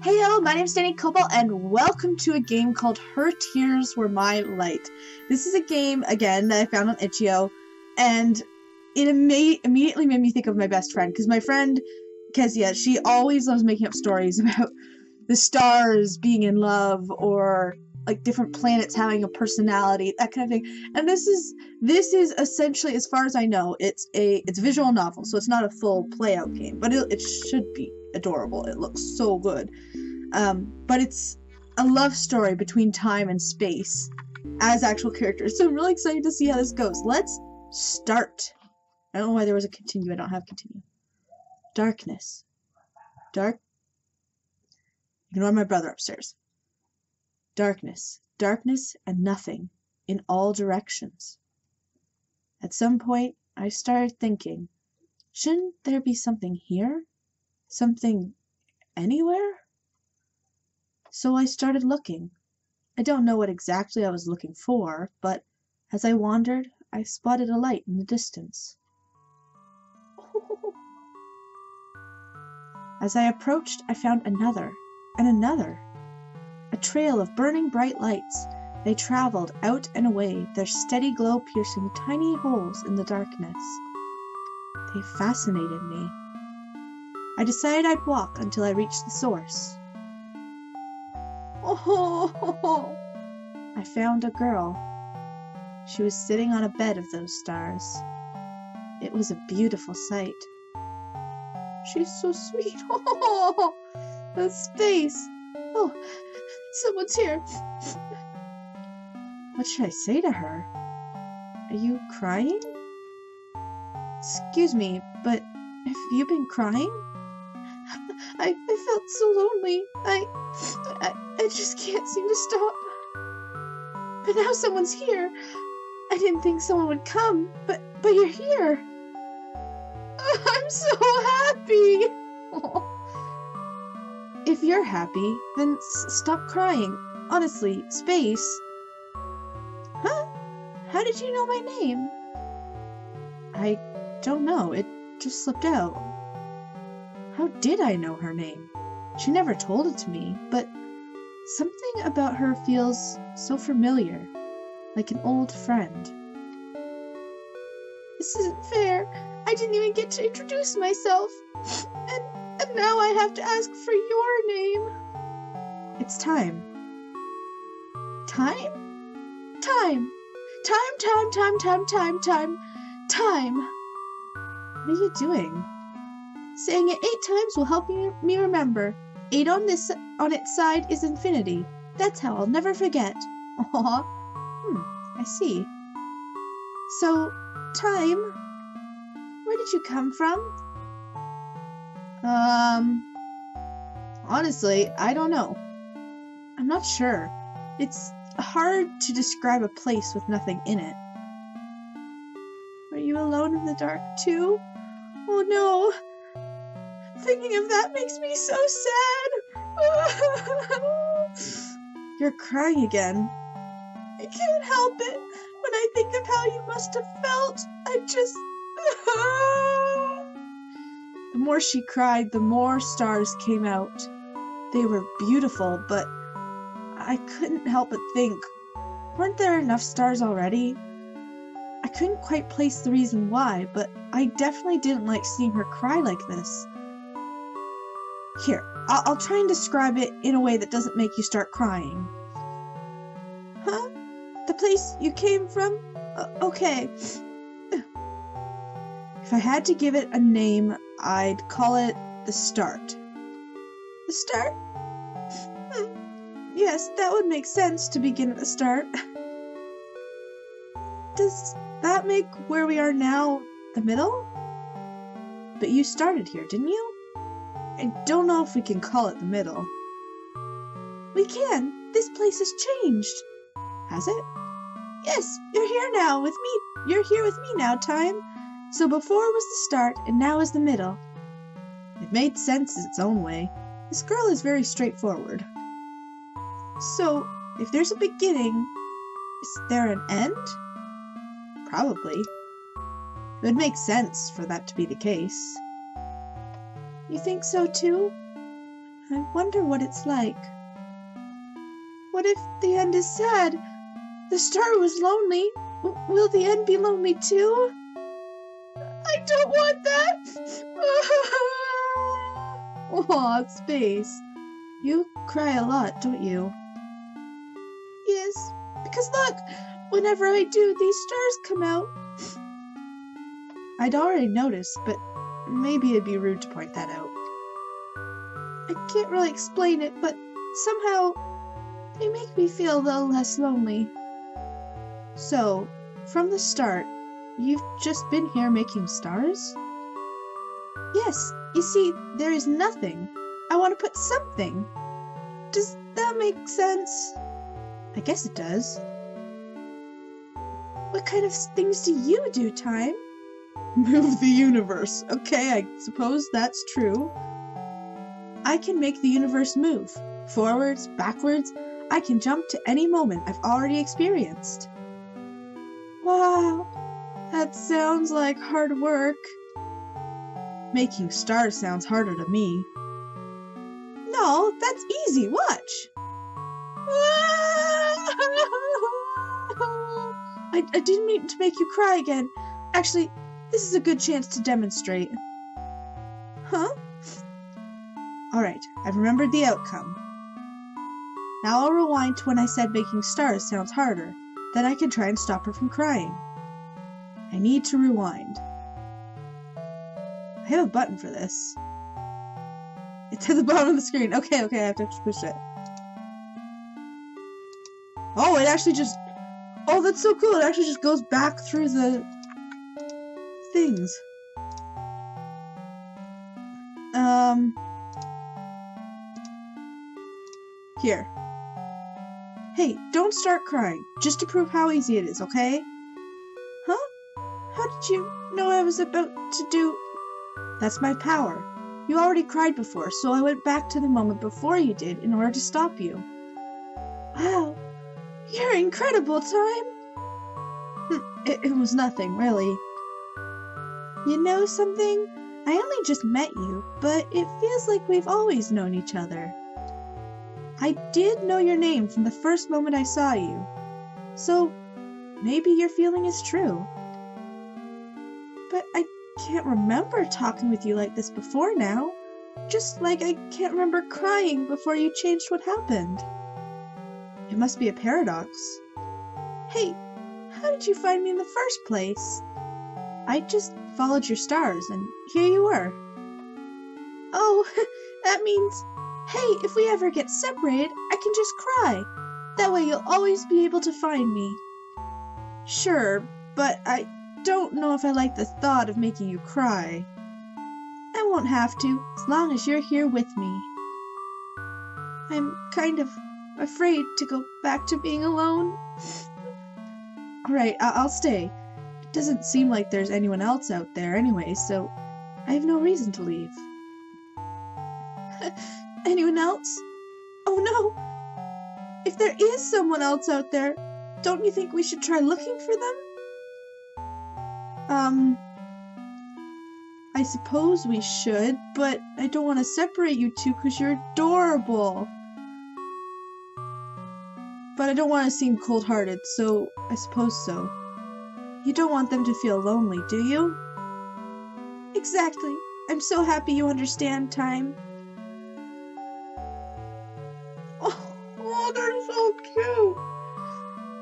Heyo, my name's Danny Cobalt, and welcome to a game called Her Tears Were My Light. This is a game, again, that I found on itch.io, and it immediately made me think of my best friend, because my friend, Kezia, she always loves making up stories about the stars being in love, or, like, different planets having a personality, that kind of thing. And this is essentially, as far as I know, it's a visual novel, so it's not a full play-out game, but it should be adorable. It looks so good. But it's a love story between time and space as actual characters. So I'm really excited to see how this goes. Let's start. I don't know why there was a continue. I don't have continue. Darkness. Ignore my brother upstairs. Darkness. Darkness and nothing in all directions. At some point, I started thinking, shouldn't there be something here? Something anywhere? So I started looking. I don't know what exactly I was looking for, but as I wandered, I spotted a light in the distance. As I approached, I found another, and another. A trail of burning bright lights. They traveled out and away, their steady glow piercing tiny holes in the darkness. They fascinated me. I decided I'd walk until I reached the source. Oh! I found a girl. She was sitting on a bed of those stars. It was a beautiful sight. She's so sweet. Oh, the space. Oh, someone's here. What should I say to her? Are you crying? Excuse me, but have you been crying? I felt so lonely. I just can't seem to stop. But now someone's here. I didn't think someone would come, but you're here. I'm so happy. If you're happy, then stop crying. Honestly, space. Huh? How did you know my name? I don't know. It just slipped out. How did I know her name? She never told it to me, but something about her feels so familiar, like an old friend. This isn't fair. I didn't even get to introduce myself. And now I have to ask for your name. It's time. Time? Time. Time. What are you doing? Saying it 8 times will help me remember. 8 on its side is infinity. That's how I'll never forget. Aw. I see. So, time, where did you come from? Honestly, I don't know. I'm not sure. It's hard to describe a place with nothing in it. Are you alone in the dark too? Oh no. Thinking of that makes me so sad. You're crying again. I can't help it. When I think of how you must have felt, I just... The more she cried, the more stars came out. They were beautiful, but I couldn't help but think, weren't there enough stars already? I couldn't quite place the reason why, but I definitely didn't like seeing her cry like this. Here, I'll try and describe it in a way that doesn't make you start crying. Huh? The place you came from? Okay. If I had to give it a name, I'd call it The Start. The Start? Yes, that would make sense to begin at the start. Does that make where we are now the middle? But you started here, didn't you? I don't know if we can call it the middle. We can. This place has changed. Has it? Yes, you're here now with me. You're here with me now, time. So before was the start, and now is the middle. It made sense in its own way. This girl is very straightforward. So, if there's a beginning, is there an end? Probably. It would make sense for that to be the case. You think so too? I wonder what it's like. What if the end is sad? The star was lonely. Will the end be lonely too? I don't want that! Aw, Space. You cry a lot, don't you? Yes, because look, whenever I do, these stars come out. I'd already noticed, but maybe it'd be rude to point that out. I can't really explain it, but somehow they make me feel a little less lonely. So, from the start, you've just been here making stars? Yes, you see, there is nothing. I want to put something. Does that make sense? I guess it does. What kind of things do you do, Time? Move the universe. Okay, I suppose that's true. I can make the universe move. Forwards, backwards. I can jump to any moment I've already experienced. Wow, that sounds like hard work. Making stars sounds harder to me. No, that's easy. Watch. I didn't mean to make you cry again. Actually, this is a good chance to demonstrate. Huh? Alright, I've remembered the outcome. Now I'll rewind to when I said making stars sounds harder. Then I can try and stop her from crying. I need to rewind. I have a button for this. It's at the bottom of the screen. Okay, I have to push it. Oh, it actually just... Oh, that's so cool. It actually just goes back through the... things. Here. Hey, don't start crying. Just to prove how easy it is, okay? Huh? How did you know I was about to do... That's my power. You already cried before, so I went back to the moment before you did in order to stop you. Wow. You're incredible, Time. It was nothing, really. You know something? I only just met you, but it feels like we've always known each other. I did know your name from the first moment I saw you, so maybe your feeling is true. But I can't remember talking with you like this before now, just like I can't remember crying before you changed what happened. It must be a paradox. Hey, how did you find me in the first place? I just followed your stars, and here you were. Oh, that means... Hey, if we ever get separated, I can just cry. That way you'll always be able to find me. Sure, but I don't know if I like the thought of making you cry. I won't have to, as long as you're here with me. I'm kind of afraid to go back to being alone. Alright, I'll stay. It doesn't seem like there's anyone else out there anyway, so I have no reason to leave. Anyone else? Oh no! If there is someone else out there, don't you think we should try looking for them? I suppose we should, but I don't want to separate you two because you're adorable. But I don't want to seem cold-hearted, so I suppose so. You don't want them to feel lonely, do you? Exactly. I'm so happy you understand, Time. Oh, they're so cute!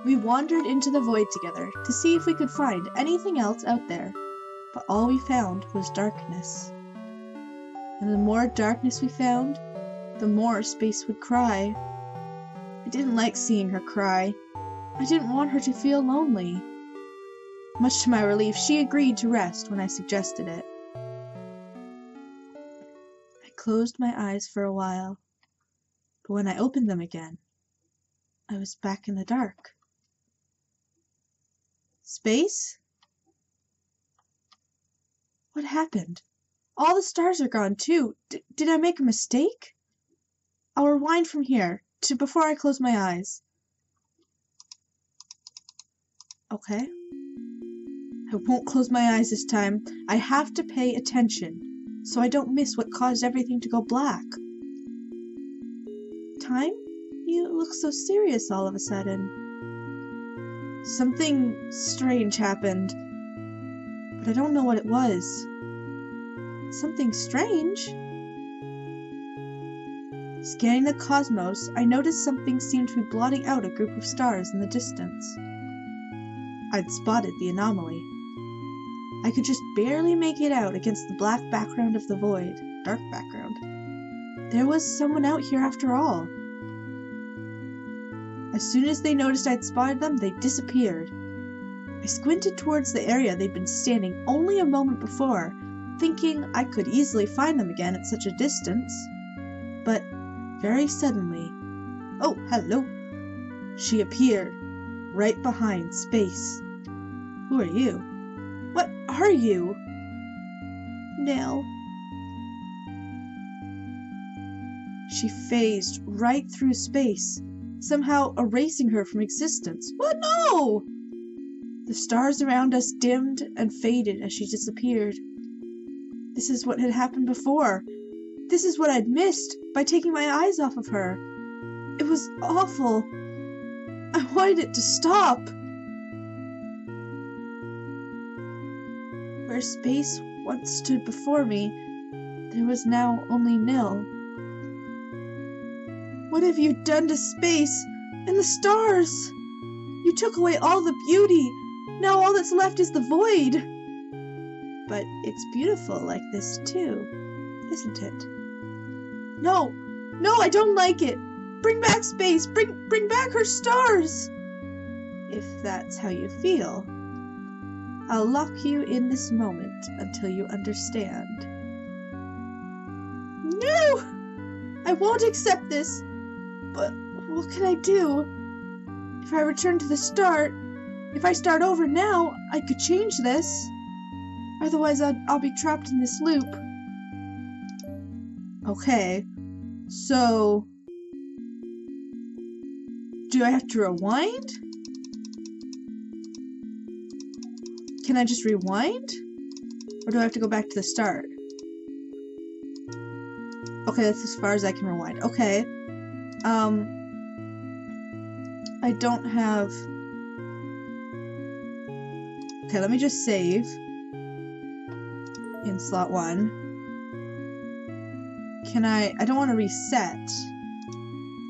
We wandered into the void together to see if we could find anything else out there, but all we found was darkness. And the more darkness we found, the more Space would cry. I didn't like seeing her cry. I didn't want her to feel lonely. Much to my relief, she agreed to rest when I suggested it. I closed my eyes for a while, but when I opened them again, I was back in the dark. Space? What happened? All the stars are gone too. Did I make a mistake? I'll rewind from here to before I close my eyes. Okay. I won't close my eyes this time. I have to pay attention, so I don't miss what caused everything to go black. time? You look so serious all of a sudden. Something strange happened, but I don't know what it was. Something strange? Scanning the cosmos, I noticed something seemed to be blotting out a group of stars in the distance. I'd spotted the anomaly. I could just barely make it out against the black background of the void, dark background. There was someone out here after all. As soon as they noticed I'd spotted them, they disappeared. I squinted towards the area they'd been standing only a moment before, thinking I could easily find them again at such a distance. But very suddenly, oh, hello, she appeared, right behind Space. Who are you? What are you? Nell. She phased right through Space, somehow erasing her from existence. What? No! The stars around us dimmed and faded as she disappeared. This is what had happened before. This is what I'd missed by taking my eyes off of her. It was awful. I wanted it to stop. Where Space once stood before me, there was now only Nil. What have you done to Space and the stars? You took away all the beauty. Now all that's left is the void. But it's beautiful like this too, isn't it? No, I don't like it. Bring back Space. Bring back her stars. If that's how you feel, I'll lock you in this moment until you understand. No! I won't accept this. But what can I do? If I return to the start, if I start over now, I could change this. Otherwise, I'll be trapped in this loop. Okay, so do I have to rewind? Can I just rewind? Or do I have to go back to the start? Okay, that's as far as I can rewind. Okay. I don't have... Okay, let me just save in slot 1. Can I don't want to reset.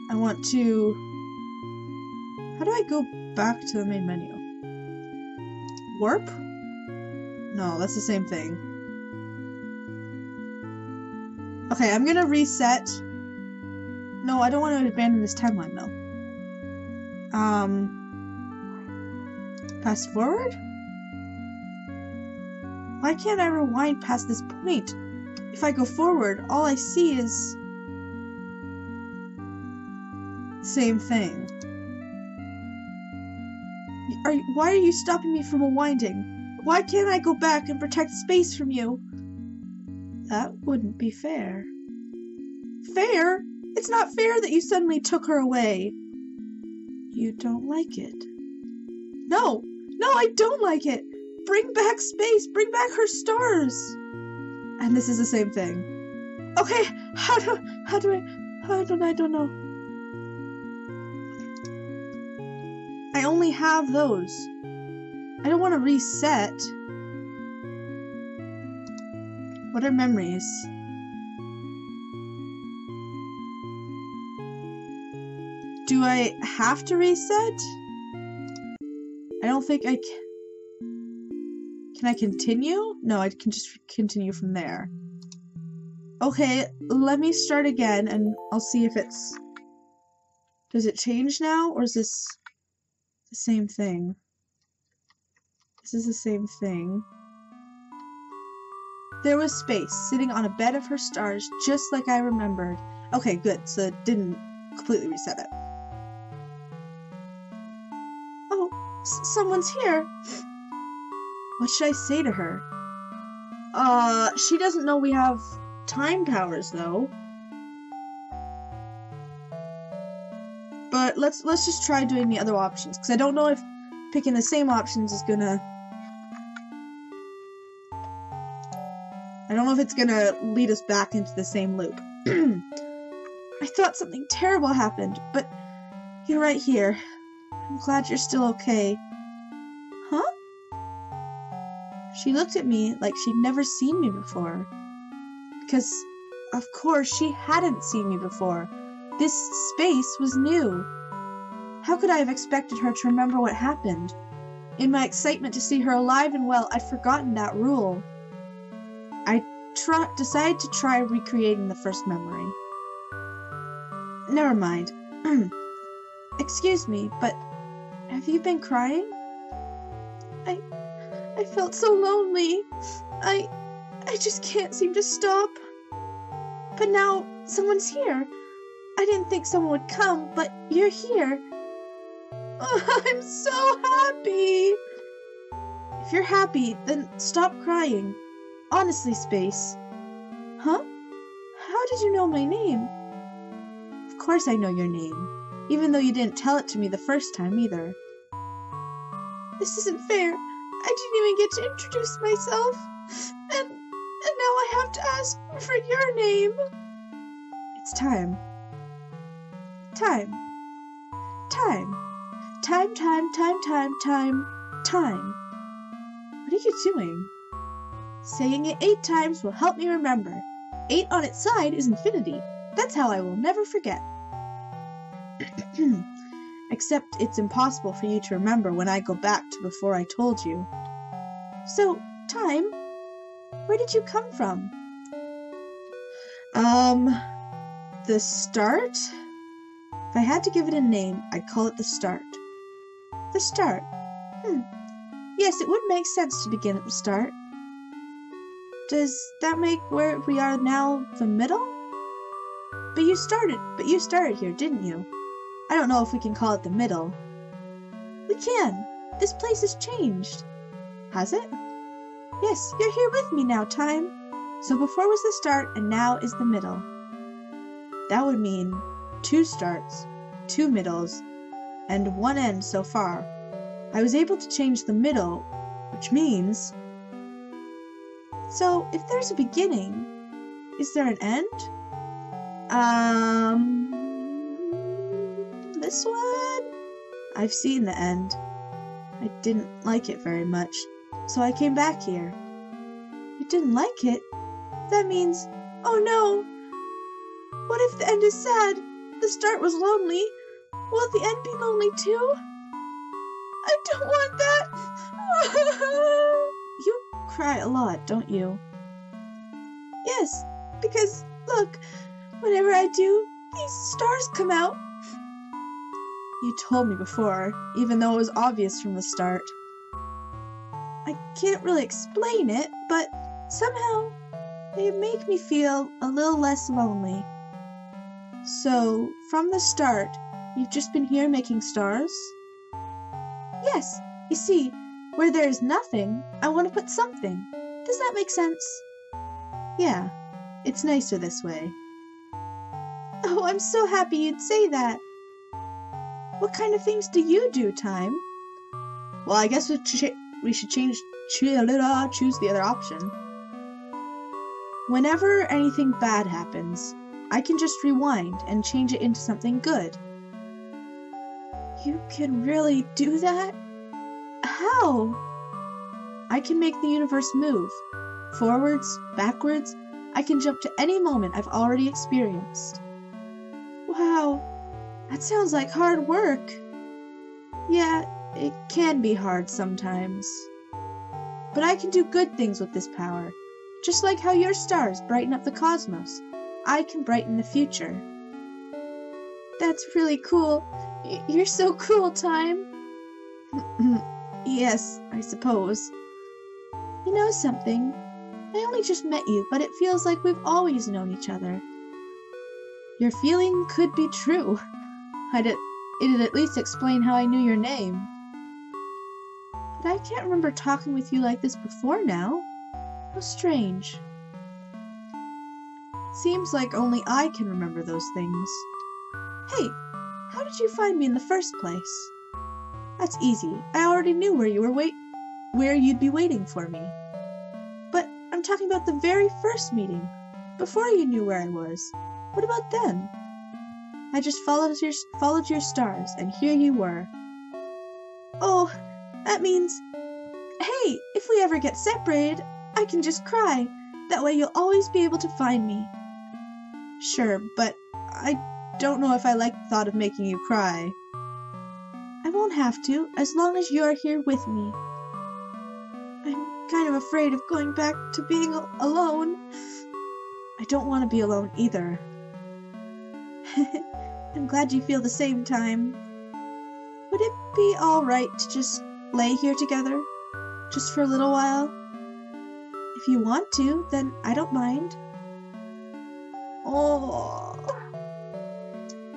I want to... How do I go back to the main menu? Warp? No, that's the same thing. Okay, I'm gonna reset. No, I don't want to abandon this timeline, though. Fast forward? Why can't I rewind past this point? If I go forward, all I see is... same thing. Why are you stopping me from rewinding? Why can't I go back and protect Space from you? That wouldn't be fair. Fair? It's not fair that you suddenly took her away. You don't like it. No, I don't like it. Bring back Space. Bring back her stars. And this is the same thing. Okay, I don't know. I only have those. I don't want to reset. What are memories? Do I have to reset? I don't think I can. Can I continue? No, I can just continue from there. Okay, let me start again and I'll see if it's... Does it change now, or is this the same thing? This is the same thing. There was Space, sitting on a bed of her stars, just like I remembered. Okay, good, so it didn't completely reset it. Oh, someone's here. What should I say to her? She doesn't know we have time powers, though. But let's just try doing the other options, because I don't know if picking the same options is gonna... I don't know if it's gonna lead us back into the same loop. I thought something terrible happened, but you're right here. I'm glad you're still okay. Huh? She looked at me like she'd never seen me before. Because, of course, she hadn't seen me before. This space was new. How could I have expected her to remember what happened? In my excitement to see her alive and well, I'd forgotten that rule. I decided to try recreating the first memory. Never mind. Excuse me, but have you been crying? I felt so lonely. I just can't seem to stop. But now someone's here. I didn't think someone would come, but you're here. Oh, I'm so happy. If you're happy, then stop crying. Honestly, Space. Huh? How did you know my name? Of course I know your name, even though you didn't tell it to me the first time either. This isn't fair. I didn't even get to introduce myself. And now I have to ask for your name. It's time. Time. Time. Time, time, time, time, time, time. What are you doing? Saying it 8 times will help me remember. 8 on its side is infinity. That's how I will never forget. Except it's impossible for you to remember when I go back to before I told you. So, Time, where did you come from? The start? If I had to give it a name, I'd call it the start. The start. Yes, it would make sense to begin at the start. Does that make where we are now the middle? But you started here, didn't you? I don't know if we can call it the middle. We can. This place has changed. Has it? Yes, you're here with me now, Time. So before was the start, and now is the middle. That would mean 2 starts, 2 middles, and 1 end so far. I was able to change the middle, which means... So, if there's a beginning, is there an end? This one? I've seen the end. I didn't like it very much, so I came back here. You didn't like it? That means, oh no! What if the end is sad? The start was lonely. Will the end be lonely too? I don't want that! You cry a lot, don't you? Yes, because, look, whenever I do, these stars come out. You told me before, even though it was obvious from the start. I can't really explain it, but somehow they make me feel a little less lonely. So, from the start, you've just been here making stars? Yes, you see, where there is nothing, I want to put something. Does that make sense? Yeah, it's nicer this way. Oh, I'm so happy you'd say that. What kind of things do you do, Time? Well, I guess we should choose the other option. Whenever anything bad happens, I can just rewind and change it into something good. You can really do that? How? I can make the universe move. Forwards, backwards, I can jump to any moment I've already experienced. Wow, that sounds like hard work. Yeah, it can be hard sometimes. But I can do good things with this power. Just like how your stars brighten up the cosmos, I can brighten the future. That's really cool. You're so cool, Time. Yes, I suppose. You know something? I only just met you, but it feels like we've always known each other. Your feeling could be true. It'd at least explain how I knew your name. But I can't remember talking with you like this before now. How strange. Seems like only I can remember those things. Hey, how did you find me in the first place? That's easy. I already knew where you'd be waiting for me. But I'm talking about the very first meeting, before you knew where I was. What about then? I just followed your stars, and here you were. Oh, that means... Hey, if we ever get separated, I can just cry. That way you'll always be able to find me. Sure, but I don't know if I like the thought of making you cry. I won't have to, as long as you're here with me. I'm kind of afraid of going back to being alone. I don't want to be alone either. I'm glad you feel the same time. Would it be alright to just lay here together? Just for a little while? If you want to, then I don't mind. Oh.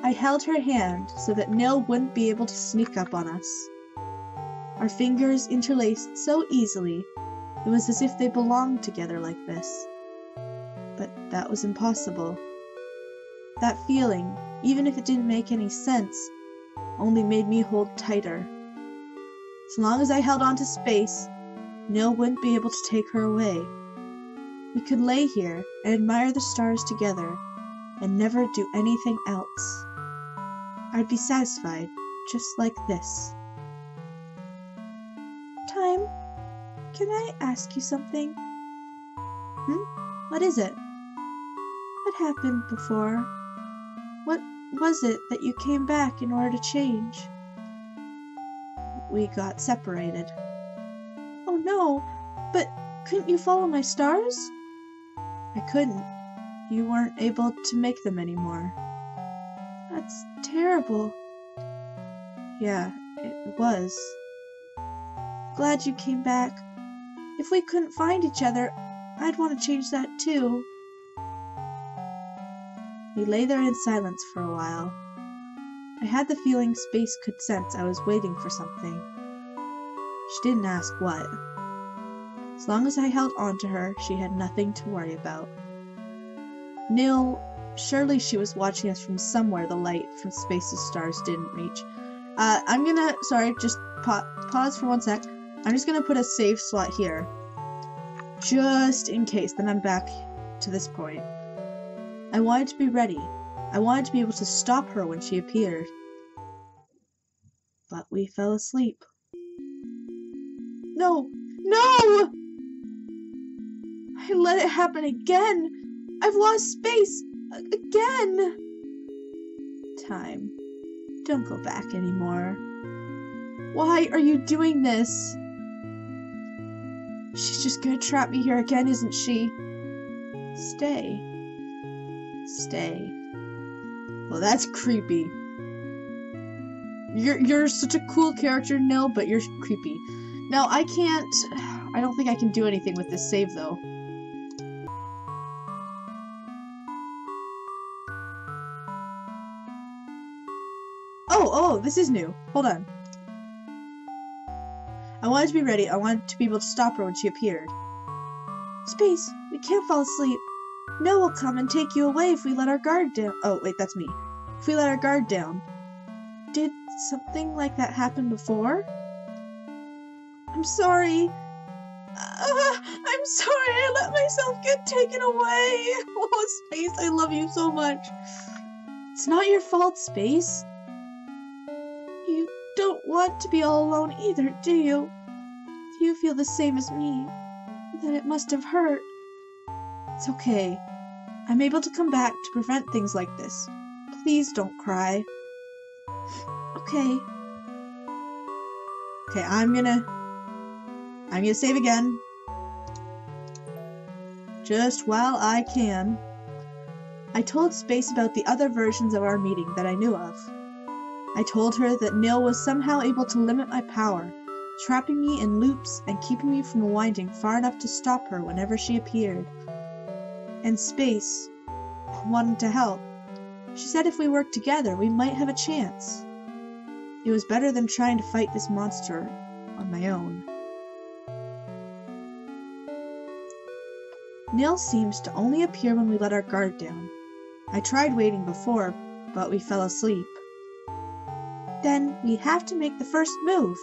I held her hand so that Nil wouldn't be able to sneak up on us. Our fingers interlaced so easily, it was as if they belonged together like this. But that was impossible. That feeling, even if it didn't make any sense, only made me hold tighter. As long as I held on to space, Nil wouldn't be able to take her away. We could lay here and admire the stars together and never do anything else. I'd be satisfied, just like this. Time, can I ask you something? What is it? What happened before? What was it that you came back in order to change? We got separated. Oh no, but couldn't you follow my stars? I couldn't. You weren't able to make them anymore. That's terrible. Yeah, it was. Glad you came back. If we couldn't find each other, I'd want to change that too. We lay there in silence for a while. I had the feeling space could sense I was waiting for something. She didn't ask what. As long as I held on to her, she had nothing to worry about. Nil, surely she was watching us from somewhere the light from space's stars didn't reach. I'm gonna, sorry, just pause for 1 sec. I'm just gonna put a save slot here. Just in case, then I'm back to this point. I wanted to be ready. I wanted to be able to stop her when she appeared. But we fell asleep. No! No! I let it happen again! I've lost space! Again! Time. Don't go back anymore. Why are you doing this? She's just gonna trap me here again, isn't she? Stay. Stay. Well, that's creepy. You're such a cool character, Nil, but you're creepy. Now, I don't think I can do anything with this save, though. Oh, this is new. Hold on. I wanted to be ready. I wanted to be able to stop her when she appeared. Space, we can't fall asleep. Nil will come and take you away if we let our guard down. Oh, wait, that's me. If we let our guard down. Did something like that happen before? I'm sorry. I'm sorry I let myself get taken away. Oh, Space, I love you so much. It's not your fault, Space. You don't want to be all alone either, do you? Do you feel the same as me? That it must have hurt. It's okay. I'm able to come back to prevent things like this. Please don't cry. Okay. Okay, I'm gonna save again. Just while I can. I told Space about the other versions of our meeting that I knew of. I told her that Nil was somehow able to limit my power, trapping me in loops and keeping me from winding far enough to stop her whenever she appeared. And Space wanted to help. She said if we worked together, we might have a chance. It was better than trying to fight this monster on my own. Nil seems to only appear when we let our guard down. I tried waiting before, but we fell asleep. Then we have to make the first move.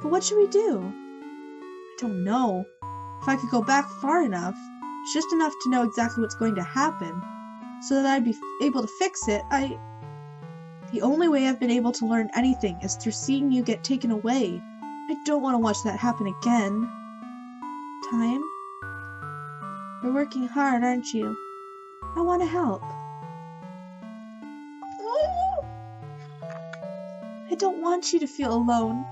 But what should we do? I don't know. If I could go back far enough, just enough to know exactly what's going to happen, so that I'd be able to fix it, The only way I've been able to learn anything is through seeing you get taken away. I don't want to watch that happen again. Time? You're working hard, aren't you? I want to help. I don't want you to feel alone.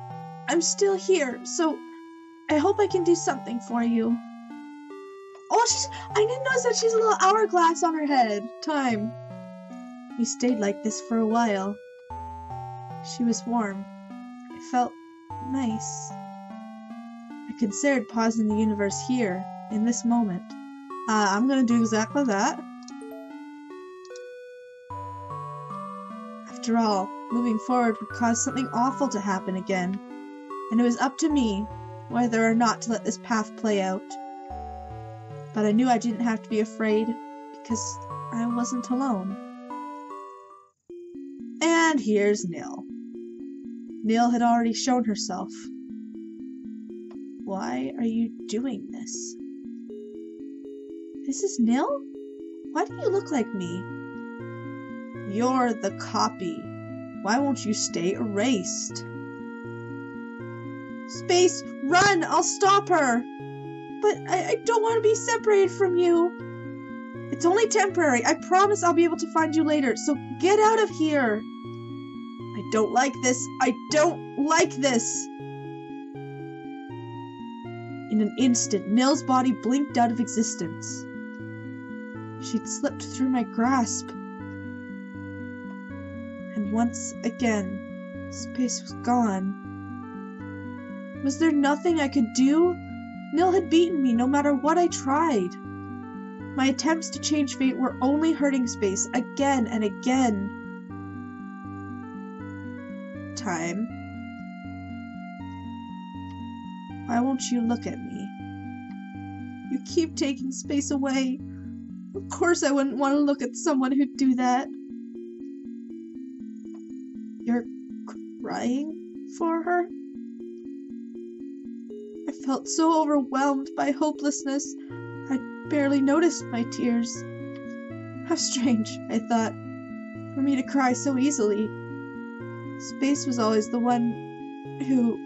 I'm still here, so I hope I can do something for you. Oh, I didn't notice that she's a little hourglass on her head. Time. We stayed like this for a while. She was warm. It felt nice. I considered pausing the universe here, in this moment. I'm gonna do exactly that. After all, moving forward would cause something awful to happen again, and it was up to me whether or not to let this path play out. But I knew I didn't have to be afraid, because I wasn't alone. And here's Nil. Nil had already shown herself. Why are you doing this? This is Nil? Why do you look like me? You're the copy. Why won't you stay erased? Space, run! I'll stop her! But I don't want to be separated from you. It's only temporary. I promise I'll be able to find you later, so get out of here. I don't like this. I don't like this. In an instant, Nil's body blinked out of existence. She'd slipped through my grasp. And once again, space was gone. Was there nothing I could do? Nil had beaten me no matter what I tried. My attempts to change fate were only hurting space again and again. Time. Why won't you look at me? You keep taking space away. Of course I wouldn't want to look at someone who'd do that. You're crying for her? I felt so overwhelmed by hopelessness, I barely noticed my tears. How strange, I thought, for me to cry so easily. Space was always the one who...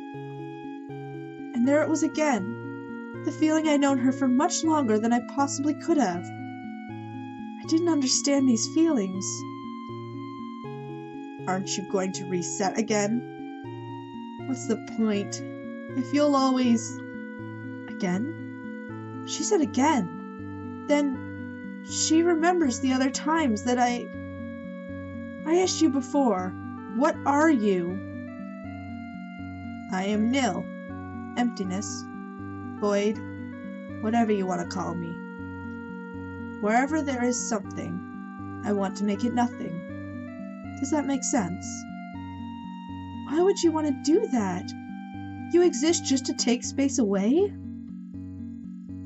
And there it was again, the feeling I'd known her for much longer than I possibly could have. I didn't understand these feelings. Aren't you going to reset again? What's the point? If you'll always... Again? She said again. Then she remembers the other times that I asked you before. What are you? I am nil. Emptiness. Void. Whatever you want to call me. Wherever there is something, I want to make it nothing. Does that make sense? Why would you want to do that? You exist just to take space away?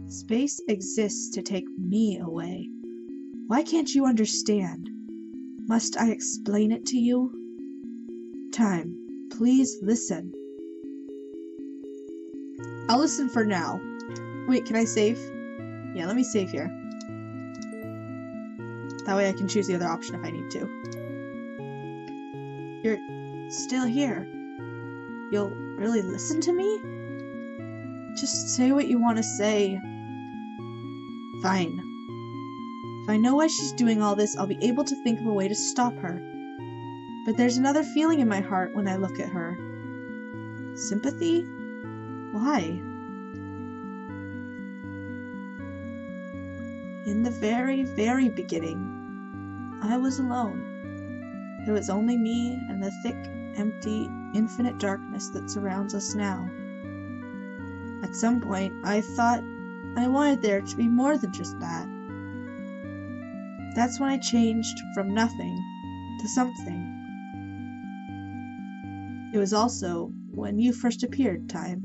Space exists to take me away. Why can't you understand? Must I explain it to you? Time, please listen. I'll listen for now. Wait, can I save? Yeah, let me save here. That way I can choose the other option if I need to. You're still here. You'll really listen to me? Just say what you want to say. Fine. If I know why she's doing all this, I'll be able to think of a way to stop her. But there's another feeling in my heart when I look at her. Sympathy? Why? In the very, very beginning, I was alone. It was only me and the thick, empty, infinite darkness that surrounds us now. At some point, I thought I wanted there to be more than just that. That's when I changed from nothing to something. It was also when you first appeared, Time.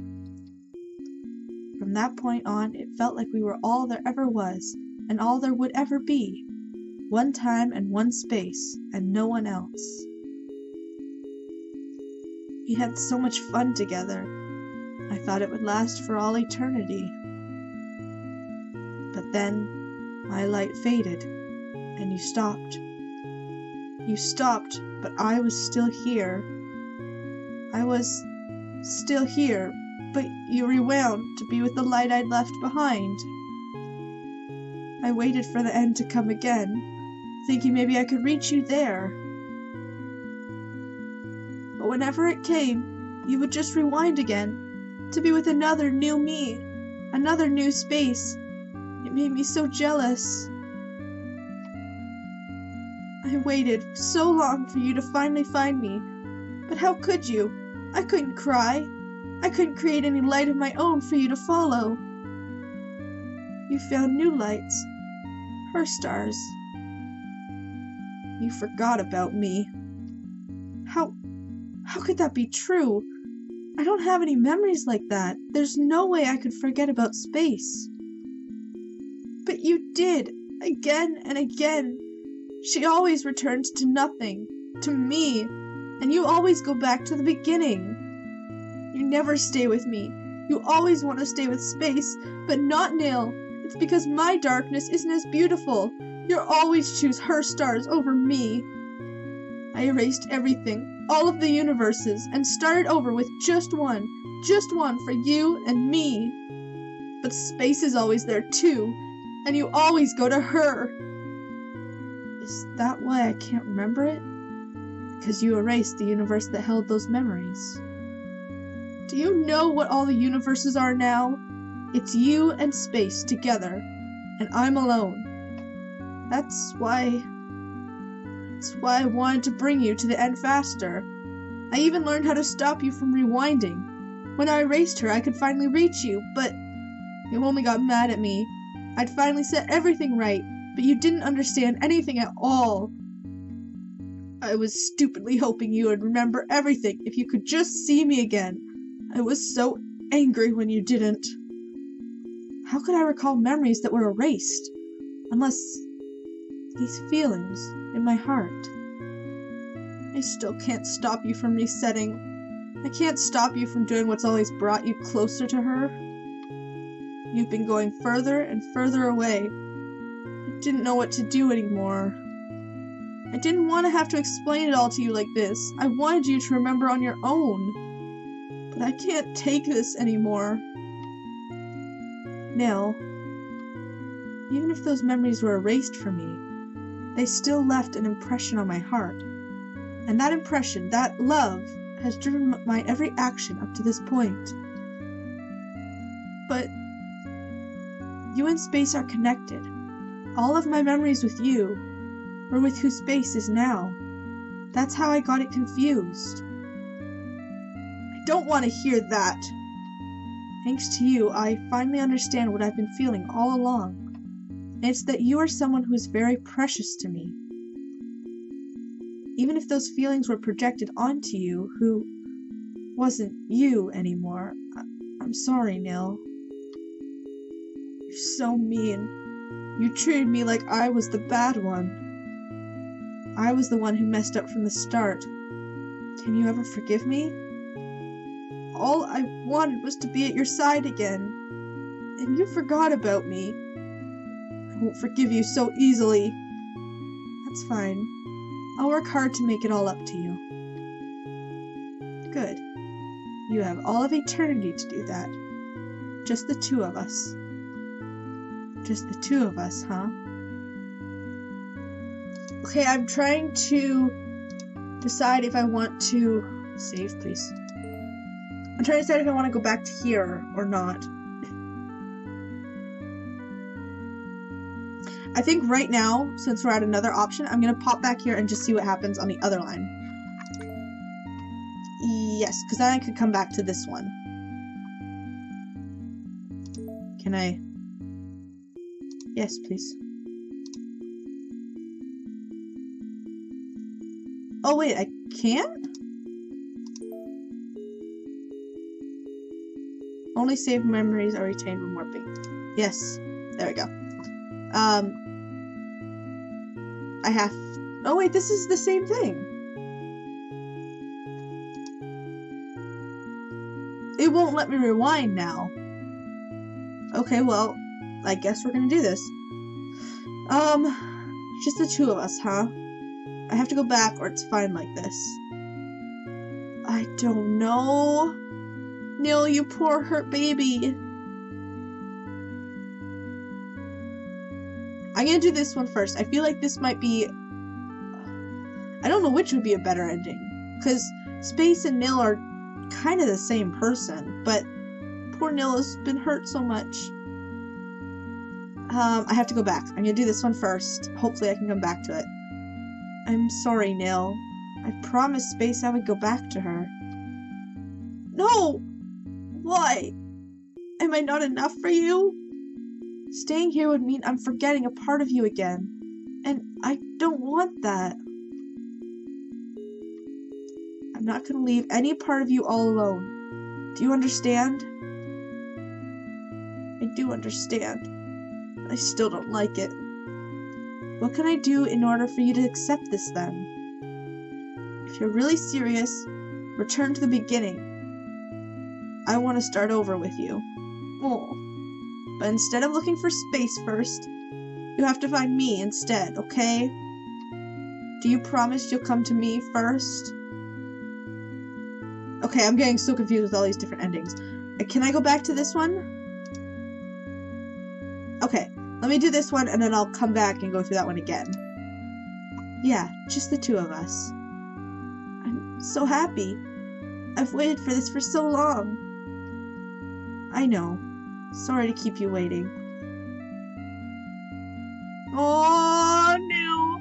From that point on, it felt like we were all there ever was, and all there would ever be. One time and one space, and no one else. We had so much fun together. I thought it would last for all eternity. But then, my light faded, and you stopped. You stopped but I was still here. I was still here, but you rewound to be with the light I'd left behind. I waited for the end to come again, thinking maybe I could reach you there. But whenever it came, you would just rewind again, to be with another new me, another new space. It made me so jealous. I waited so long for you to finally find me, but how could you? I couldn't cry. I couldn't create any light of my own for you to follow. You found new lights, her stars. You forgot about me. How could that be true? I don't have any memories like that. There's no way I could forget about space. But you did, again and again. She always returns to nothing, to me, and you always go back to the beginning. You never stay with me. You always want to stay with space, but not Nil. It's because my darkness isn't as beautiful. You'll always choose her stars over me. I erased everything, all of the universes, and started over with just one for you and me. But space is always there too, and you always go to her. Is that why I can't remember it? Because you erased the universe that held those memories. Do you know what all the universes are now? It's you and space together, and I'm alone. That's why I wanted to bring you to the end faster. I even learned how to stop you from rewinding. When I erased her, I could finally reach you, but you only got mad at me. I'd finally set everything right, but you didn't understand anything at all. I was stupidly hoping you would remember everything if you could just see me again. I was so angry when you didn't. How could I recall memories that were erased? Unless these feelings in my heart. I still can't stop you from resetting. I can't stop you from doing what's always brought you closer to her. You've been going further and further away. I didn't know what to do anymore. I didn't want to have to explain it all to you like this. I wanted you to remember on your own. But I can't take this anymore. Nil, even if those memories were erased from me, they still left an impression on my heart. And that impression, that love, has driven my every action up to this point. But you and space are connected. All of my memories with you were with who space is now. That's how I got it confused. I don't want to hear that. Thanks to you, I finally understand what I've been feeling all along. It's that you are someone who is very precious to me. Even if those feelings were projected onto you, who wasn't you anymore. I'm sorry, Nil. You're so mean. You treated me like I was the bad one. I was the one who messed up from the start. Can you ever forgive me? All I wanted was to be at your side again. And you forgot about me. I won't forgive you so easily. That's fine. I'll work hard to make it all up to you. Good. You have all of eternity to do that. Just the two of us. Just the two of us, huh? Okay, I'm trying to decide if I want to... Save, please. I'm trying to decide if I want to go back to here or not. I think right now, since we're at another option, I'm going to pop back here and just see what happens on the other line. Yes, because then I could come back to this one. Can I? Yes, please. Oh wait, I can't? Only saved memories are retained when warping. Yes, there we go. I have... Oh wait, this is the same thing. It won't let me rewind now. Okay, well, I guess we're gonna do this. Just the two of us, huh? I have to go back or it's fine like this. I don't know. Nil, you poor hurt baby. I'm gonna do this one first. I feel like this might be... I don't know which would be a better ending. Because Space and Nil are kind of the same person, but poor Nil has been hurt so much. I have to go back. I'm gonna do this one first. Hopefully I can come back to it. I'm sorry, Nil. I promised Space I would go back to her. No! Why? Am I not enough for you? Staying here would mean I'm forgetting a part of you again. And I don't want that. I'm not gonna leave any part of you all alone. Do you understand? I do understand. I still don't like it. What can I do in order for you to accept this then? If you're really serious, return to the beginning. I want to start over with you. Oh. But instead of looking for Space first, you have to find me instead, okay? Do you promise you'll come to me first? Okay, I'm getting so confused with all these different endings. Can I go back to this one? Okay, let me do this one and then I'll come back and go through that one again. Yeah, just the two of us. I'm so happy. I've waited for this for so long. I know. Sorry to keep you waiting. Oh, no!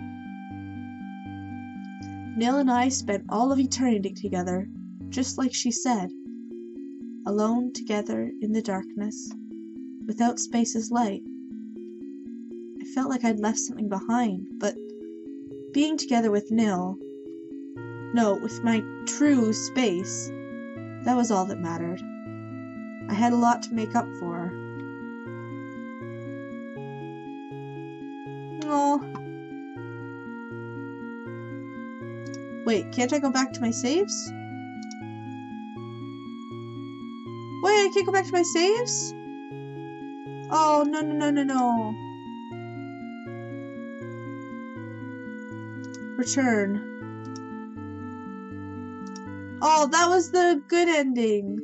Nil and I spent all of eternity together, just like she said. Alone together in the darkness, without Space's light. I felt like I'd left something behind, but being together with Nil, no, with my true Space, that was all that mattered. I had a lot to make up for. Oh. Wait, can't I go back to my saves? Wait, I can't go back to my saves? Oh, no, no, no, no, no. Return. Oh, that was the good ending.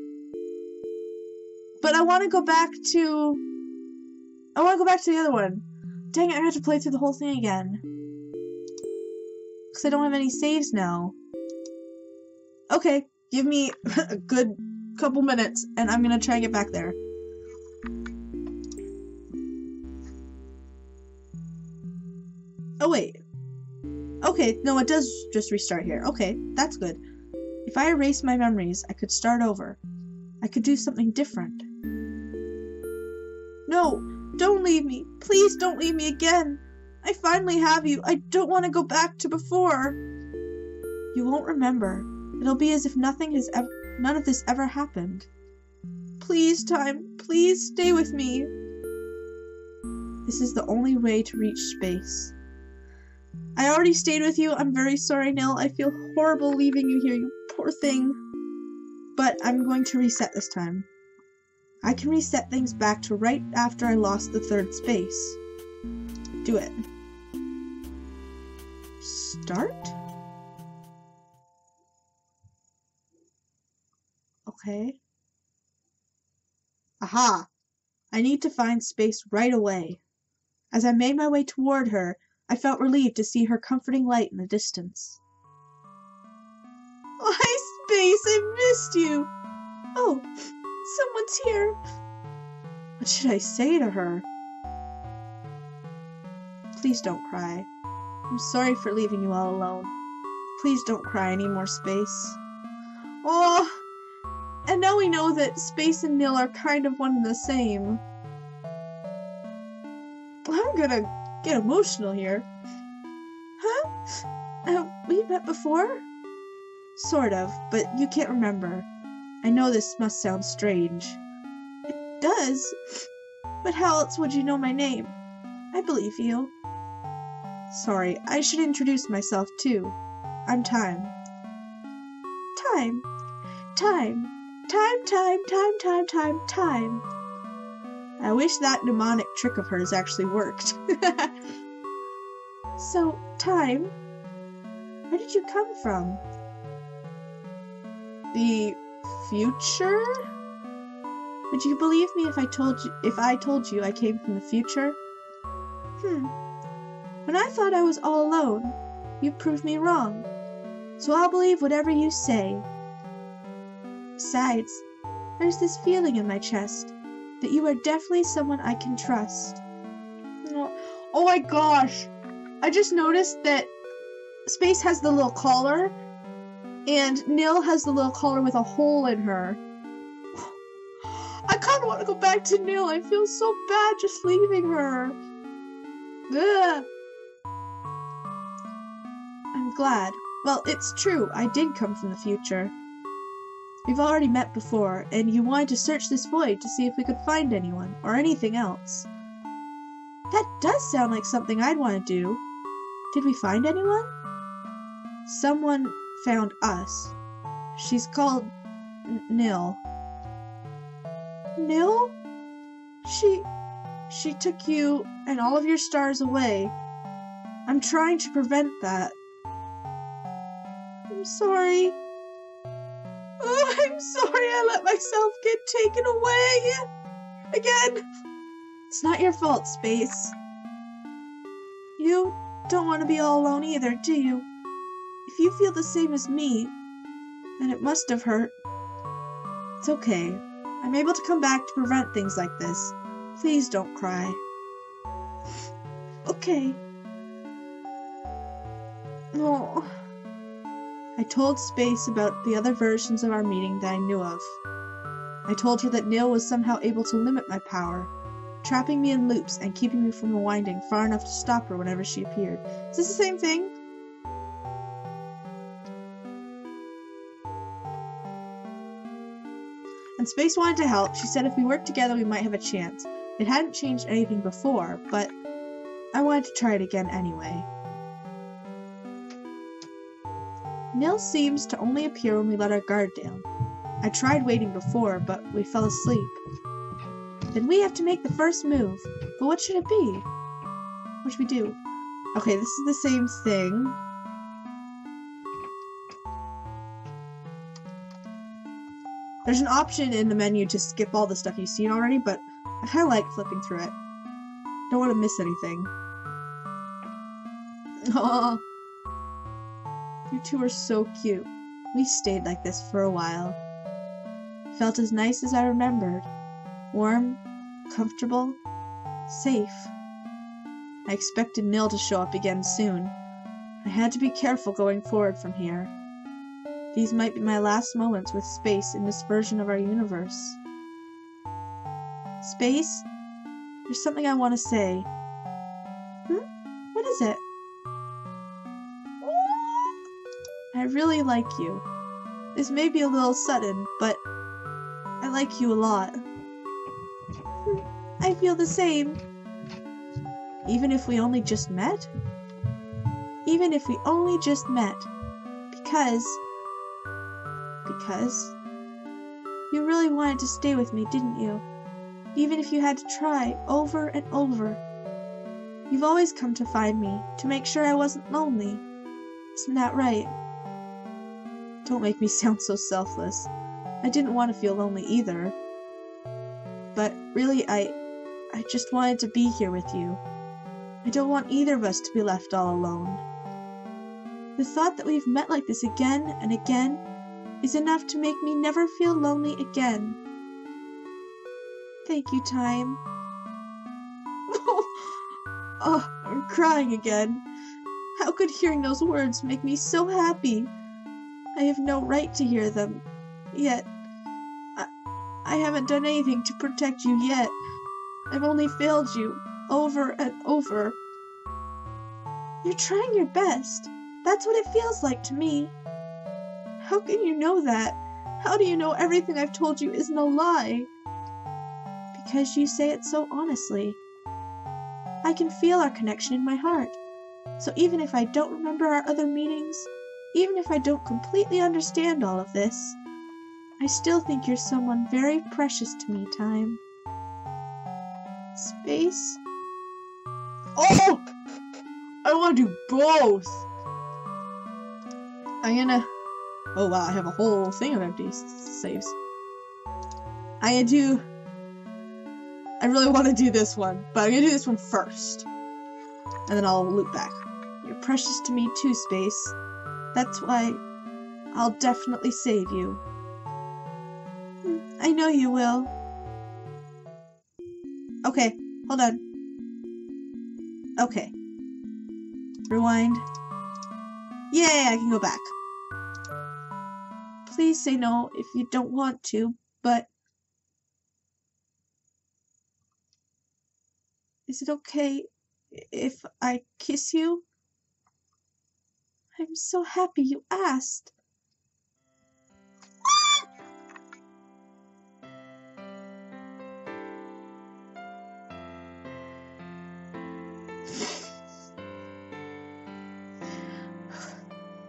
But I want to go back to... I want to go back to the other one. Dang it, I have to play through the whole thing again. Because I don't have any saves now. Okay, give me a good couple minutes, and I'm going to try and get back there. Oh, wait. Okay, no, it does just restart here. Okay, that's good. If I erase my memories, I could start over. I could do something different. No, don't leave me. Please don't leave me again. I finally have you. I don't want to go back to before. You won't remember. It'll be as if none of this ever happened. Please, Time, please stay with me. This is the only way to reach Space. I already stayed with you. I'm very sorry, Nil. I feel horrible leaving you here, you poor thing. But I'm going to reset this time. I can reset things back to right after I lost the third space. Do it. Start? Okay. Aha! I need to find Space right away. As I made my way toward her, I felt relieved to see her comforting light in the distance. Hi, Space! I missed you! Oh, someone's here! What should I say to her? Please don't cry. I'm sorry for leaving you all alone. Please don't cry anymore, Space. Oh, and now we know that Space and Nil are kind of one and the same. I'm gonna get emotional here. Huh? We met before? Sort of, but you can't remember. I know this must sound strange. It does. But how else would you know my name? I believe you. Sorry, I should introduce myself too. I'm Time. Time. Time. Time, time, time, time, time, time. I wish that mnemonic trick of hers actually worked. So, Time, Where did you come from? The future? Would you believe me if I told you I came from the future? When I thought I was all alone, you proved me wrong. So I'll believe whatever you say. Besides, there's this feeling in my chest that you are definitely someone I can trust. Oh my gosh! I just noticed that Space has the little collar, and Nil has the little collar with a hole in her. I kind of want to go back to Nil. I feel so bad just leaving her. Ugh. I'm glad. Well, it's true. I did come from the future. We've already met before, and you wanted to search this void to see if we could find anyone, or anything else. That does sound like something I'd want to do. Did we find anyone? Someone found us. She's called Nil. Nil? She took you and all of your stars away. I'm trying to prevent that. I'm sorry. Oh, I'm sorry I let myself get taken away. Again. It's not your fault, Space. You don't want to be all alone either, do you? If you feel the same as me, then it must have hurt. It's okay. I'm able to come back to prevent things like this. Please don't cry. Okay. Oh. I told Space about the other versions of our meeting that I knew of. I told her that Nil was somehow able to limit my power, trapping me in loops and keeping me from rewinding far enough to stop her whenever she appeared. Is this the same thing? And Space wanted to help. She said if we worked together we might have a chance. It hadn't changed anything before, but I wanted to try it again anyway. Nil seems to only appear when we let our guard down. I tried waiting before, but we fell asleep. Then we have to make the first move. But what should it be? What should we do? Okay, this is the same thing. There's an option in the menu to skip all the stuff you've seen already, but I kind of like flipping through it. Don't want to miss anything. Aww. You two are so cute. We stayed like this for a while. Felt as nice as I remembered. Warm, comfortable, safe. I expected Nil to show up again soon. I had to be careful going forward from here. These might be my last moments with Space in this version of our universe. Space, there's something I want to say. What is it? I really like you. This may be a little sudden, but I like you a lot. I feel the same. Even if we only just met? Even if we only just met. Because you really wanted to stay with me, didn't you? Even if you had to try over and over. You've always come to find me, to make sure I wasn't lonely. Isn't that right? Don't make me sound so selfless. I didn't want to feel lonely either. But really, I just wanted to be here with you. I don't want either of us to be left all alone. The thought that we've met like this again and again is enough to make me never feel lonely again. Thank you, Time. Oh, I'm crying again. How could hearing those words make me so happy? I have no right to hear them, yet I haven't done anything to protect you yet. I've only failed you, over and over. You're trying your best. That's what it feels like to me. How can you know that? How do you know everything I've told you isn't a lie? Because you say it so honestly. I can feel our connection in my heart. So even if I don't remember our other meetings, even if I don't completely understand all of this, I still think you're someone very precious to me, Time. Space? Oh! I want to do both! I'm gonna... Oh wow, I have a whole thing of empty saves. I really want to do this one, but I'm gonna do this one first. And then I'll loop back. You're precious to me too, Space. That's why I'll definitely save you. I know you will. Okay, hold on. Okay. Rewind. Yay, I can go back. Please say no if you don't want to, but... Is it okay if I kiss you? I'm so happy you asked.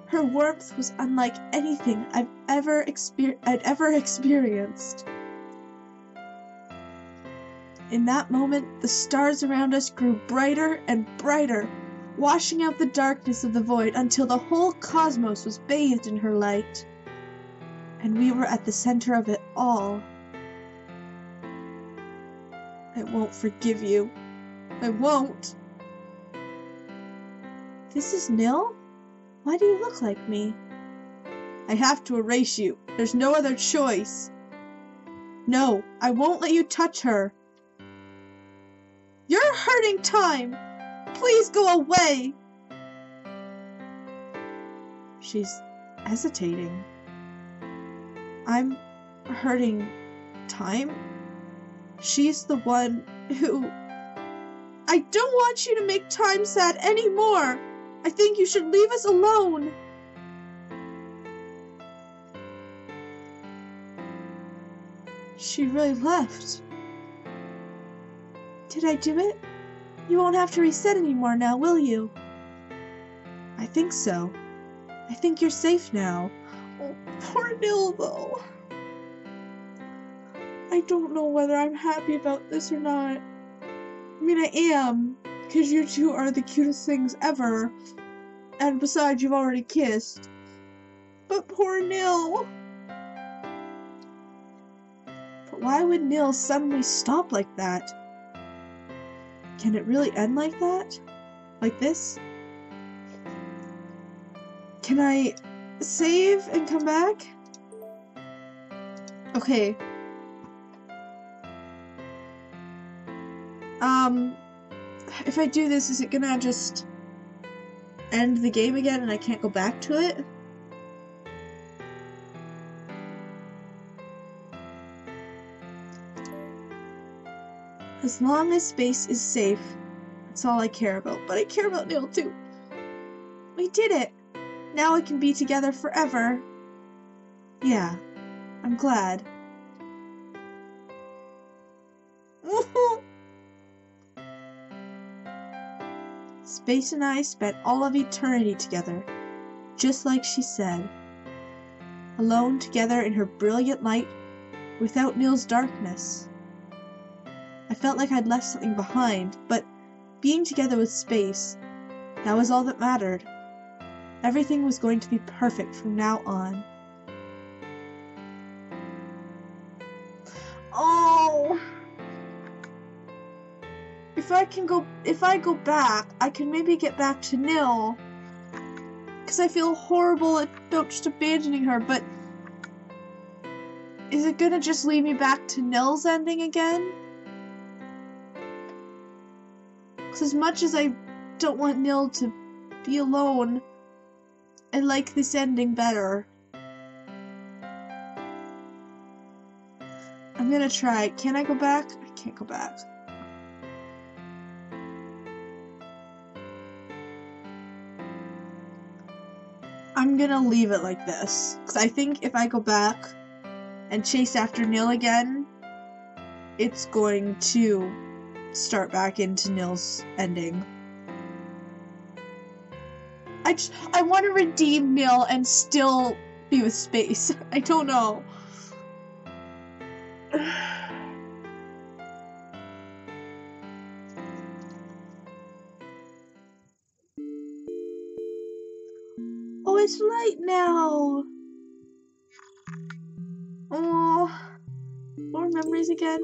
Her warmth was unlike anything I'd ever experienced. In that moment, the stars around us grew brighter and brighter, washing out the darkness of the void until the whole cosmos was bathed in her light. And we were at the center of it all. I won't forgive you. I won't. This is Nil? Why do you look like me? I have to erase you. There's no other choice. No, I won't let you touch her. You're hurting time. Please go away. She's hesitating. I'm hurting time? She's the one who... I don't want you to make time sad anymore. I think you should leave us alone. She really left. Did I do it? You won't have to reset anymore now, will you? I think so. I think you're safe now. Oh, poor Nil, though. I don't know whether I'm happy about this or not. I mean, I am, because you two are the cutest things ever. And besides, you've already kissed. But poor Nil. But why would Nil suddenly stop like that? Can it really end like that? Like this? Can I save and come back? Okay. If I do this, is it gonna just end the game again and I can't go back to it? As long as space is safe, that's all I care about. But I care about Nil too. We did it! Now we can be together forever. Yeah, I'm glad. Space and I spent all of eternity together, just like she said. Alone together in her brilliant light, without Nil's darkness. I felt like I'd left something behind, but being together with Space, that was all that mattered. Everything was going to be perfect from now on. Oh! If I go back, I can maybe get back to Nil. Because I feel horrible about just abandoning her, but... Is it gonna just lead me back to Nil's ending again? Because as much as I don't want Nil to be alone, I like this ending better. I'm gonna try. Can I go back? I can't go back. I'm gonna leave it like this. Because I think if I go back and chase after Nil again, it's going to start back into Nil's ending. I want to redeem Nil and still be with Space. I don't know. Oh, it's light now. Oh, more memories again.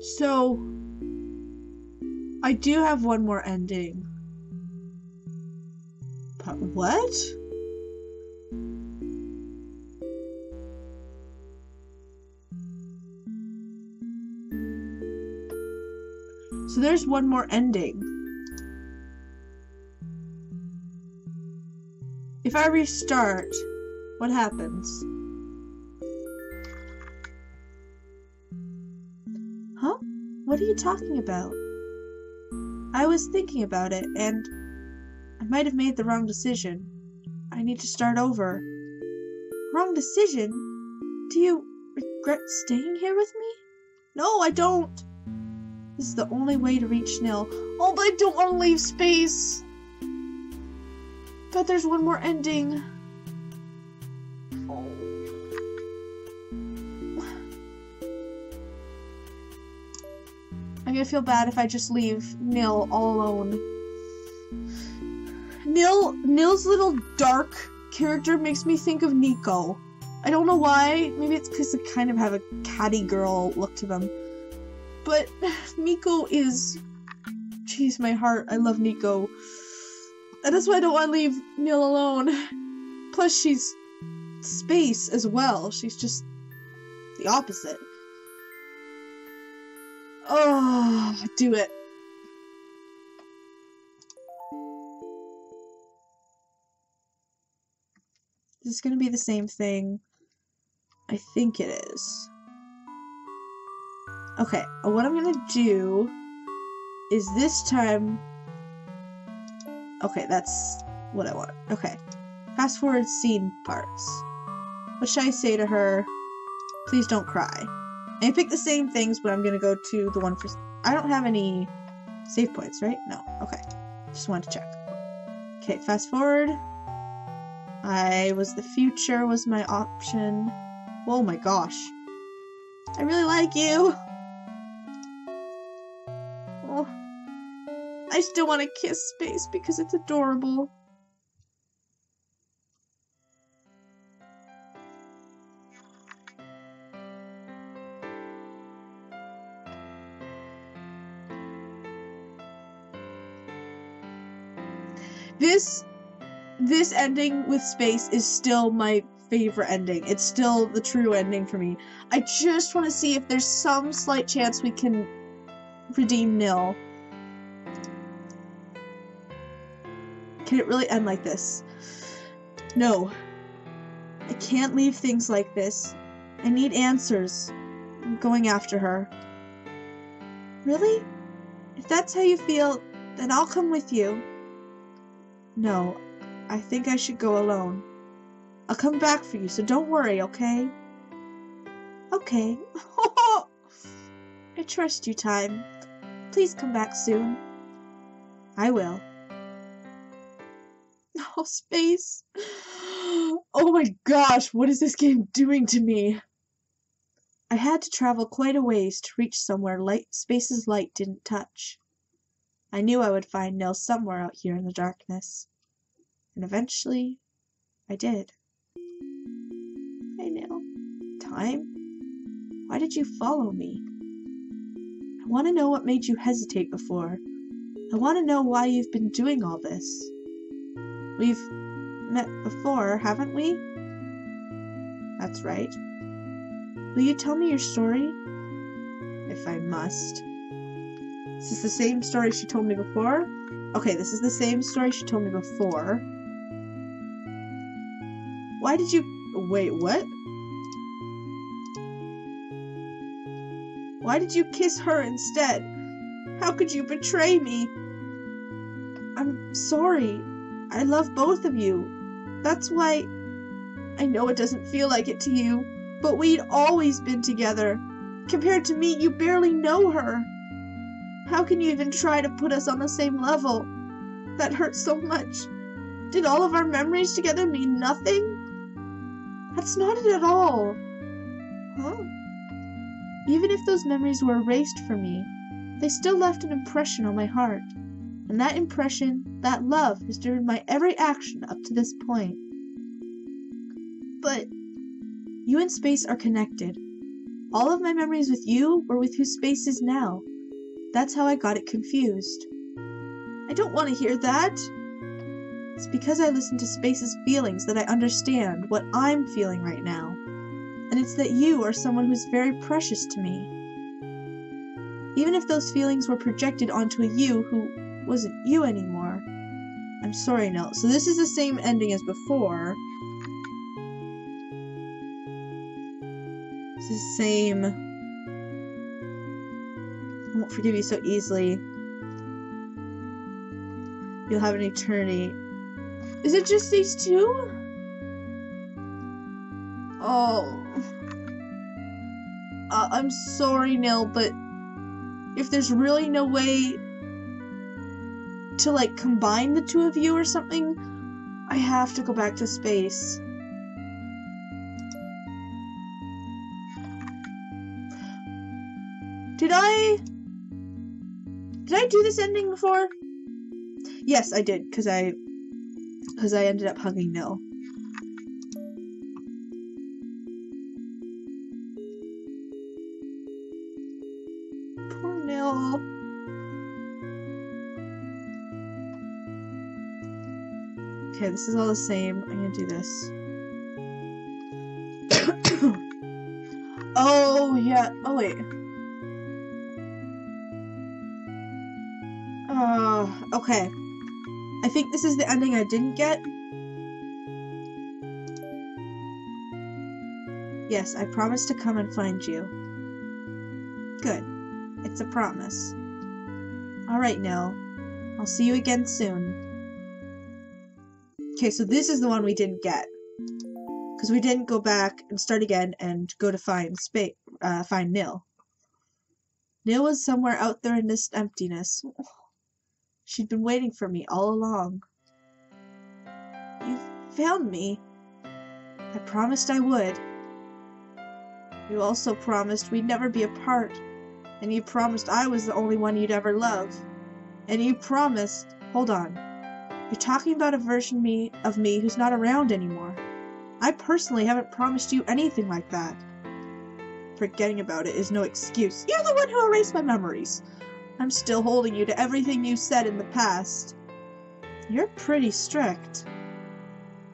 So, I do have one more ending. But what? So there's one more ending. If I restart, what happens? Huh? What are you talking about? I was thinking about it, and I might have made the wrong decision. I need to start over. Wrong decision? Do you regret staying here with me? No, I don't. This is the only way to reach Nil. Oh, but I don't want to leave space. But there's one more ending. Oh. I'm gonna feel bad if I just leave Nil all alone. Nil's little dark character makes me think of Nico. I don't know why. Maybe it's because they kind of have a catty girl look to them. But Nico is... Jeez, my heart. I love Nico. And that's why I don't want to leave Nil alone. Plus, she's space as well. She's just the opposite. Oh, do it. Is this gonna be the same thing? I think it is. Okay, what I'm gonna do is this time... Okay, that's what I want. Okay. Fast forward scene parts. What should I say to her? Please don't cry. And I picked the same things, but I'm gonna go to the one for... I don't have any save points, right? No. Okay. Just wanted to check. Okay, fast forward. The future was my option. Oh my gosh. I really like you. Oh. I still want to kiss space because it's adorable. This ending with space is still my favorite ending. It's still the true ending for me. I just want to see if there's some slight chance we can redeem Nil. Can it really end like this? No. I can't leave things like this. I need answers. I'm going after her. Really? If that's how you feel, then I'll come with you. No, I think I should go alone. I'll come back for you, so don't worry, okay? Okay. I trust you, Time. Please come back soon. I will. Oh, space. Oh my gosh, what is this game doing to me? I had to travel quite a ways to reach somewhere space's light didn't touch. I knew I would find Nil somewhere out here in the darkness. And eventually, I did. Hey, Nil. Time? Why did you follow me? I want to know what made you hesitate before. I want to know why you've been doing all this. We've met before, haven't we? That's right. Will you tell me your story? If I must. Is this the same story she told me before? Okay, this is the same story she told me before. Why did you... Wait, what? Why did you kiss her instead? How could you betray me? I'm sorry. I love both of you. That's why... I know it doesn't feel like it to you, but we'd always been together. Compared to me, you barely know her. How can you even try to put us on the same level? That hurts so much. Did all of our memories together mean nothing? That's not it at all. Huh? Even if those memories were erased from me, they still left an impression on my heart. And that impression, that love, has driven my every action up to this point. But you and space are connected. All of my memories with you were with who space is now. That's how I got it confused. I don't want to hear that. It's because I listen to space's feelings that I understand what I'm feeling right now. And it's that you are someone who's very precious to me. Even if those feelings were projected onto a you who wasn't you anymore. I'm sorry, Nell. So this is the same ending as before. It's the same. I won't forgive you so easily. You'll have an eternity. Is it just these two? Oh. I'm sorry, Nil, but if there's really no way to, like, combine the two of you or something, I have to go back to space. Did I do this ending before? Yes, I did, because I ended up hugging Nil. Poor Nil. Okay, this is all the same. I'm gonna do this. Oh, yeah. Oh, wait. Okay. I think this is the ending I didn't get. Yes, I promise to come and find you. Good. It's a promise. Alright, Nil. I'll see you again soon. Okay, so this is the one we didn't get. Because we didn't go back and start again and go to find Nil. Nil was somewhere out there in this emptiness. She'd been waiting for me all along. You found me. I promised I would. You also promised we'd never be apart. And you promised I was the only one you'd ever love. And you promised... Hold on. You're talking about a version of me who's not around anymore. I personally haven't promised you anything like that. Forgetting about it is no excuse. You're the one who erased my memories. I'm still holding you to everything you said in the past. You're pretty strict.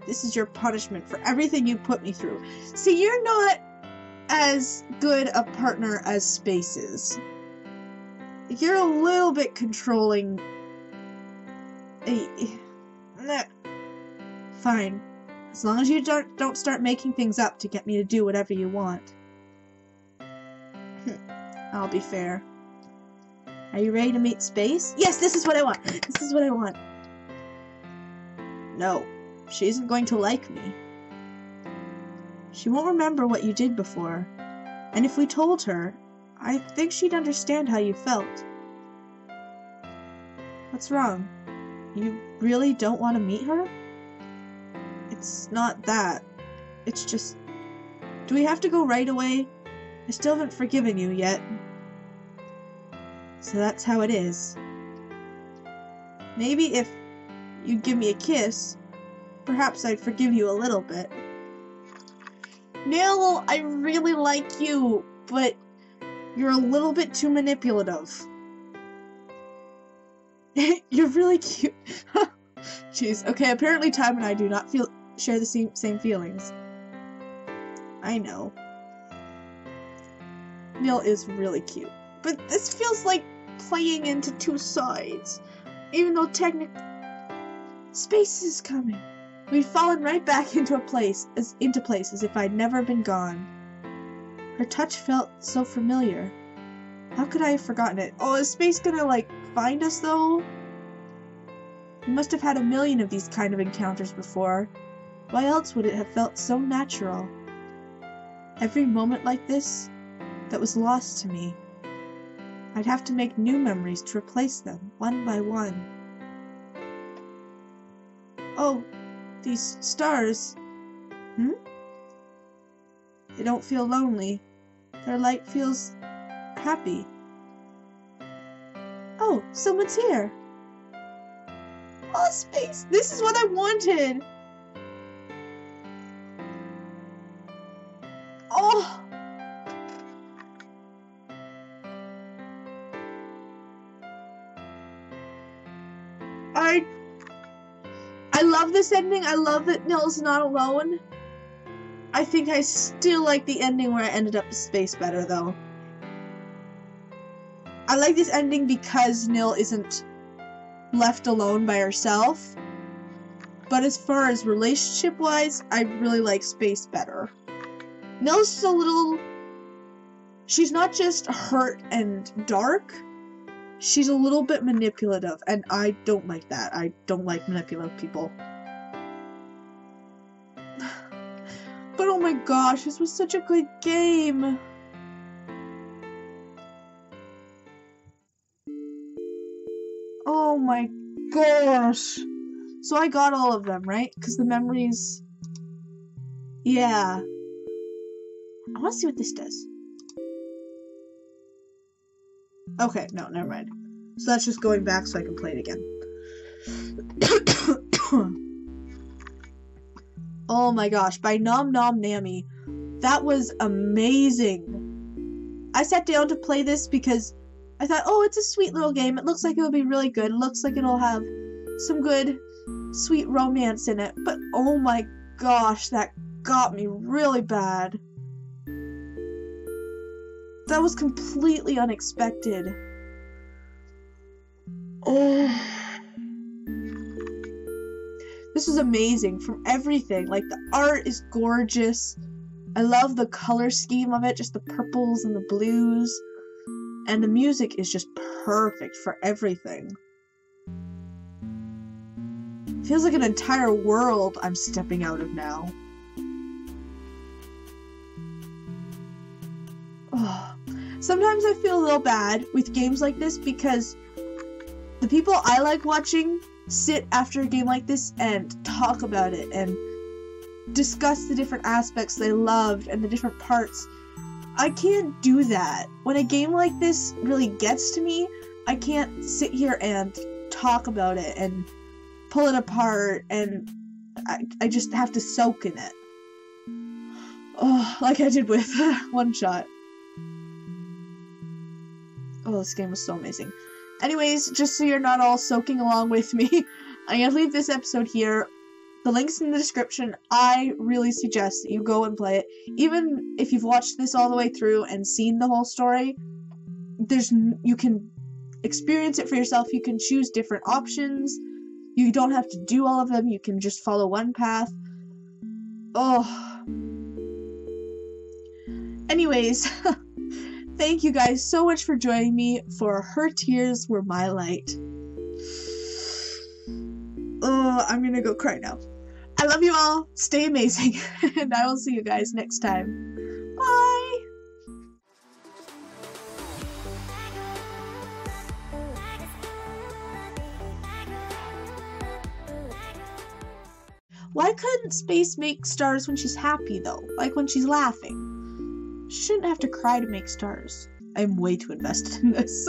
This is your punishment for everything you put me through. See, you're not as good a partner as Space is. You're a little bit controlling. Fine. As long as you don't start making things up to get me to do whatever you want. I'll be fair. Are you ready to meet Space? Yes, this is what I want. This is what I want. No, she isn't going to like me. She won't remember what you did before. And if we told her, I think she'd understand how you felt. What's wrong? You really don't want to meet her? It's not that. It's just... Do we have to go right away? I still haven't forgiven you yet. So that's how it is. Maybe if you'd give me a kiss, perhaps I'd forgive you a little bit. Nil, I really like you, but you're a little bit too manipulative. You're really cute. Jeez. Okay, apparently Tam and I do not share the same feelings. I know. Nil is really cute. But this feels like playing into two sides. Even though technically Space is coming. We'd fallen right back into place as if I'd never been gone. Her touch felt so familiar. How could I have forgotten it? Oh, is Space gonna, like, find us, though? We must have had a million of these kind of encounters before. Why else would it have felt so natural? Every moment like this that was lost to me. I'd have to make new memories to replace them, one by one. Oh, these stars. They don't feel lonely. Their light feels happy. Oh, someone's here. Oh, space! This is what I wanted! Oh! I love this ending. I love that Nil's not alone. I think I still like the ending where I ended up in space better, though. I like this ending because Nil isn't left alone by herself. But as far as relationship-wise, I really like space better. Nil's just a little... She's not just hurt and dark. She's a little bit manipulative, and I don't like that. I don't like manipulative people. But oh my gosh, this was such a good game. Oh my gosh. So I got all of them, right? Because the memories... Yeah. I want to see what this does. Okay, no, never mind. So that's just going back so I can play it again. Oh my gosh, by Nom Nom Nami. That was amazing. I sat down to play this because I thought, oh, it's a sweet little game. It looks like it'll be really good. It looks like it'll have some good, sweet romance in it. But oh my gosh, that got me really bad. That was completely unexpected. Oh. This is amazing from everything. Like, the art is gorgeous. I love the color scheme of it, just the purples and the blues. And the music is just perfect for everything. Feels like an entire world I'm stepping out of now. Oh. Sometimes I feel a little bad with games like this because the people I like watching sit after a game like this and talk about it and discuss the different aspects they loved and the different parts. I can't do that. When a game like this really gets to me, I can't sit here and talk about it and pull it apart, and I just have to soak in it. Oh, like I did with One Shot. Oh, this game was so amazing. Anyways, just so you're not all soaking along with me, I'm gonna leave this episode here. The link's in the description. I really suggest that you go and play it. Even if you've watched this all the way through and seen the whole story, you can experience it for yourself. You can choose different options. You don't have to do all of them. You can just follow one path. Oh. Anyways, thank you guys so much for joining me for Her Tears Were My Light. Oh, I'm gonna go cry now. I love you all. Stay amazing. And I will see you guys next time. Bye! Why couldn't Space make stars when she's happy, though? Like when she's laughing? She shouldn't have to cry to make stars. I'm way too invested in this.